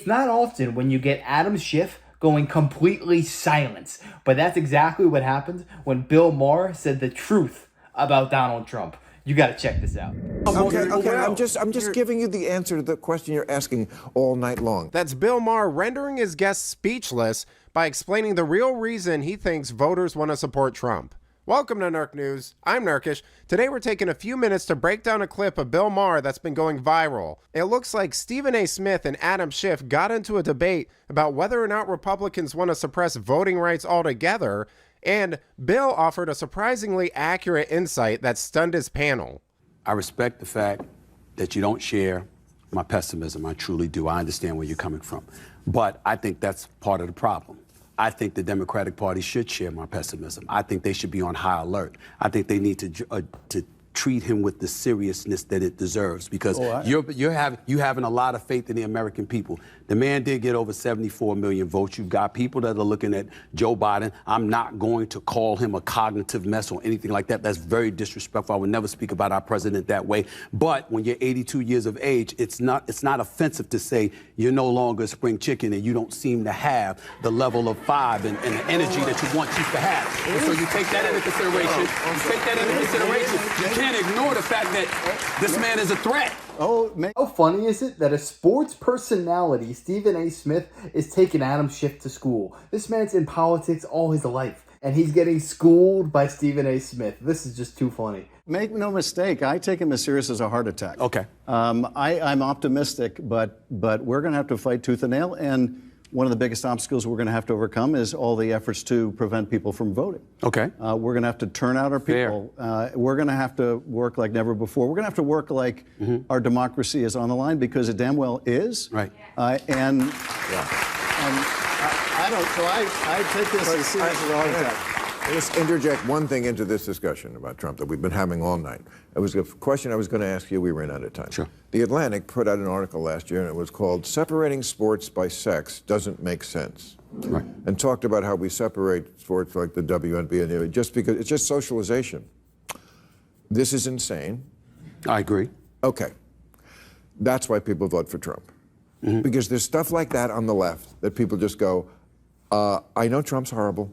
It's not often when you get Adam Schiff going completely silent, but that's exactly what happened when Bill Maher said the truth about Donald Trump. You got to check this out. Okay. I'm just giving you the answer to the question you're asking all night long. That's Bill Maher rendering his guests speechless by explaining the real reason he thinks voters want to support Trump. Welcome to Nurk News. I'm Nurkish. Today we're taking a few minutes to break down a clip of Bill Maher that's been going viral. It looks like Stephen A. Smith and Adam Schiff got into a debate about whether or not Republicans want to suppress voting rights altogether, and Bill offered a surprisingly accurate insight that stunned his panel. I respect the fact that you don't share my pessimism. I truly do. I understand where you're coming from. But I think that's part of the problem. I think the Democratic Party should share my pessimism. I think they should be on high alert. I think they need to treat him with the seriousness that it deserves, because you having a lot of faith in the American people. The man did get over 74 million votes. You've got people that are looking at Joe Biden. I'm not going to call him a cognitive mess or anything like that. That's very disrespectful. I would never speak about our president that way. But when you're 82 years of age, it's not offensive to say you're no longer a spring chicken and you don't seem to have the level of five and the energy that you want to have. And so you take that into consideration. You can't ignore the fact that this man is a threat. How funny is it that a sports personality, Stephen A. Smith, is taking Adam Schiff to school? This man's in politics all his life, and he's getting schooled by Stephen A. Smith. This is just too funny. Make no mistake, I take him as serious as a heart attack. Okay. I'm optimistic, but we're going to have to fight tooth and nail, and one of the biggest obstacles we're going to have to overcome is all the efforts to prevent people from voting. Okay. We're going to have to turn out our people. We're going to have to work like never before. We're going to have to work like our democracy is on the line, because it damn well is. Right. I take this as serious as a heart attack. Let's interject one thing into this discussion about Trump that we've been having all night. It was a question I was going to ask you. We ran out of time. Sure. The Atlantic put out an article last year, and it was called "Separating Sports by Sex Doesn't Make Sense." Right. And talked about how we separate sports like the WNBA and just because it's just socialization. This is insane. I agree. Okay. That's why people vote for Trump. Because there's stuff like that on the left that people just go, I know Trump's horrible,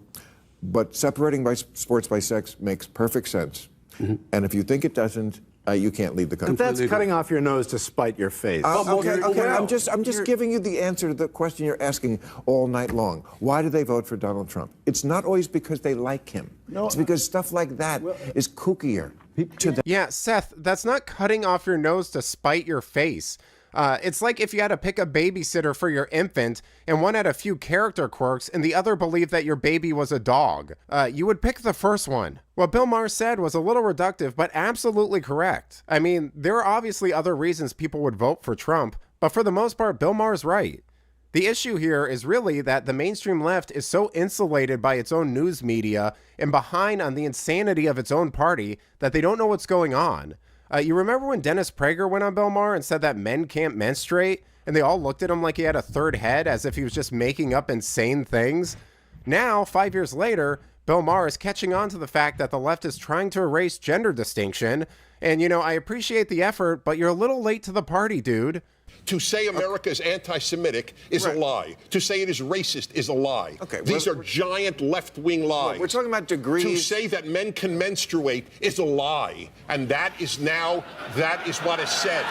but separating sports by sex makes perfect sense. And if you think it doesn't, you can't lead the country. But that's cutting off your nose to spite your face. Okay. I'm just giving you the answer to the question you're asking all night long. Why do they vote for Donald Trump? It's not always because they like him. No, it's because stuff like that is kookier to them. Yeah, Seth, that's not cutting off your nose to spite your face. It's like if you had to pick a babysitter for your infant and one had a few character quirks and the other believed that your baby was a dog. You would pick the first one. What Bill Maher said was a little reductive, but absolutely correct. I mean, there are obviously other reasons people would vote for Trump, but for the most part, Bill Maher's right. The issue here is really that the mainstream left is so insulated by its own news media and behind on the insanity of its own party that they don't know what's going on. You remember when Dennis Prager went on Bill Maher and said that men can't menstruate, and they all looked at him like he had a third head, as if he was just making up insane things? Now, 5 years later, Bill Maher is catching on to the fact that the left is trying to erase gender distinction. And, you know, I appreciate the effort, but you're a little late to the party, dude. To say America is anti-Semitic is a lie. To say it is racist is a lie. Okay, These are giant left-wing lies. We're talking about degrees. To say that men can menstruate is a lie. And that is what is said.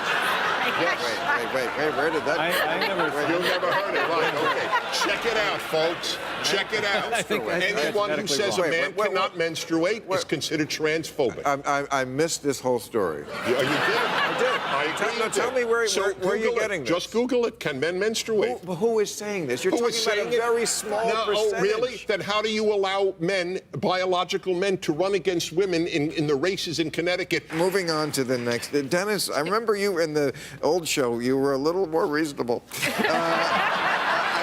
Wait, where did that You never heard it, right? Okay. Check it out, folks. Check it out. Anyone who says a man cannot menstruate is considered transphobic. I missed this whole story. You did? I did. Tell me where you're getting this. Just Google it. Can men menstruate? Who is saying this? You're talking about a very small percentage. Oh, really? Then how do you allow men, biological men, to run against women in the races in Connecticut? Moving on to the next. Dennis, I remember you in the old show. You were a little more reasonable. I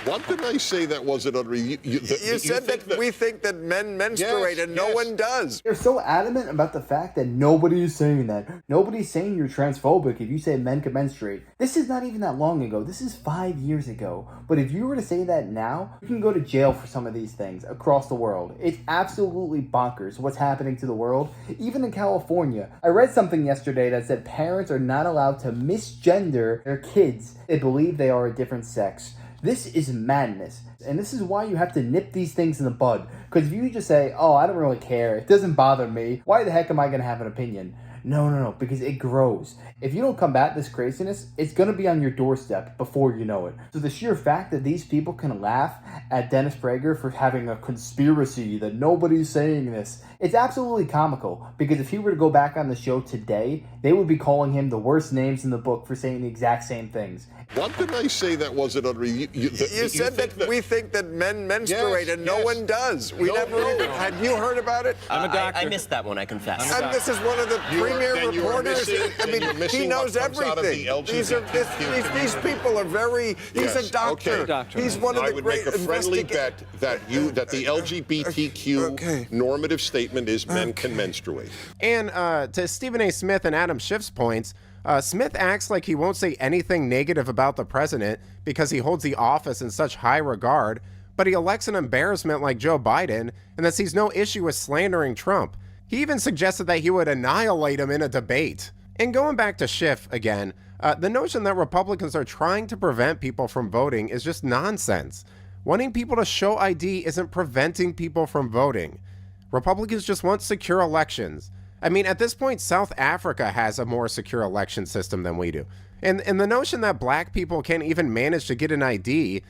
What did I say that wasn't under you? You said that we think that men menstruate and no one does. They're so adamant about the fact that nobody is saying that. Nobody's saying you're transphobic if you say men can menstruate. This is not even that long ago. This is 5 years ago. But if you were to say that now, you can go to jail for some of these things across the world. It's absolutely bonkers what's happening to the world. Even in California, I read something yesterday that said parents are not allowed to misgender their kids. They believe they are a different sex. This is madness. And this is why you have to nip these things in the bud. Because if you just say, oh, I don't really care, it doesn't bother me, why the heck am I going to have an opinion? No, because it grows. If you don't combat this craziness, it's going to be on your doorstep before you know it. So the sheer fact that these people can laugh at Dennis Prager for having a conspiracy that nobody's saying this, it's absolutely comical. Because if he were to go back on the show today, they would be calling him the worst names in the book for saying the exact same things. What did I say that wasn't under you? You said that we think that men menstruate and no one does. We never even. Had you heard about it? I'm a doctor. I missed that one, I confess. And this is one of the premier reporters. I mean, he knows everything. These people are very. He's a doctor. Okay. He's one of the great. I would make a friendly bet that the LGBTQ normative statement is men can menstruate. And to Stephen A. Smith and Adam Schiff's points, Smith acts like he won't say anything negative about the president because he holds the office in such high regard, but he elects an embarrassment like Joe Biden and that sees no issue with slandering Trump. He even suggested that he would annihilate him in a debate. And going back to Schiff again, the notion that Republicans are trying to prevent people from voting is just nonsense. Wanting people to show ID isn't preventing people from voting. Republicans just want secure elections. I mean, at this point, South Africa has a more secure election system than we do. And the notion that black people can't even manage to get an ID,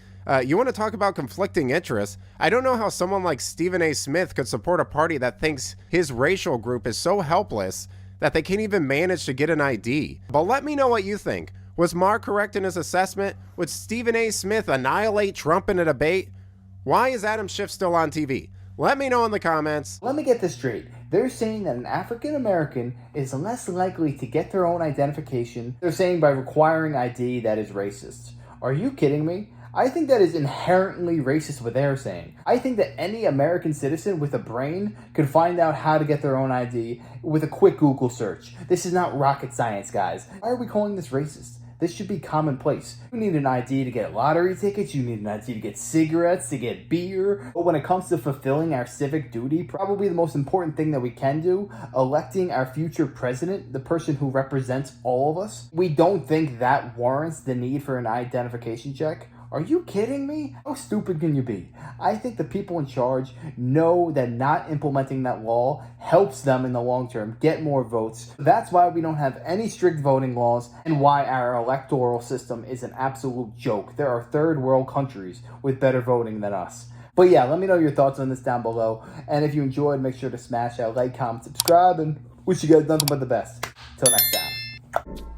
you want to talk about conflicting interests? I don't know how someone like Stephen A. Smith could support a party that thinks his racial group is so helpless that they can't even manage to get an ID. But let me know what you think. Was Maher correct in his assessment? Would Stephen A. Smith annihilate Trump in a debate? Why is Adam Schiff still on TV? Let me know in the comments. Let me get this straight. They're saying that an African American is less likely to get their own identification. They're saying by requiring ID that is racist. Are you kidding me? I think that is inherently racist what they're saying. I think that any American citizen with a brain could find out how to get their own ID with a quick Google search. This is not rocket science, guys. Why are we calling this racist? This should be commonplace. You need an ID to get lottery tickets, you need an ID to get cigarettes, to get beer. But when it comes to fulfilling our civic duty, probably the most important thing that we can do, electing our future president, the person who represents all of us, we don't think that warrants the need for an identification check. Are you kidding me? How stupid can you be? I think the people in charge know that not implementing that law helps them in the long term get more votes. That's why we don't have any strict voting laws and why our electoral system is an absolute joke. There are third world countries with better voting than us. But yeah, let me know your thoughts on this down below. And if you enjoyed, make sure to smash that like, comment, subscribe, and wish you guys nothing but the best. Till next time.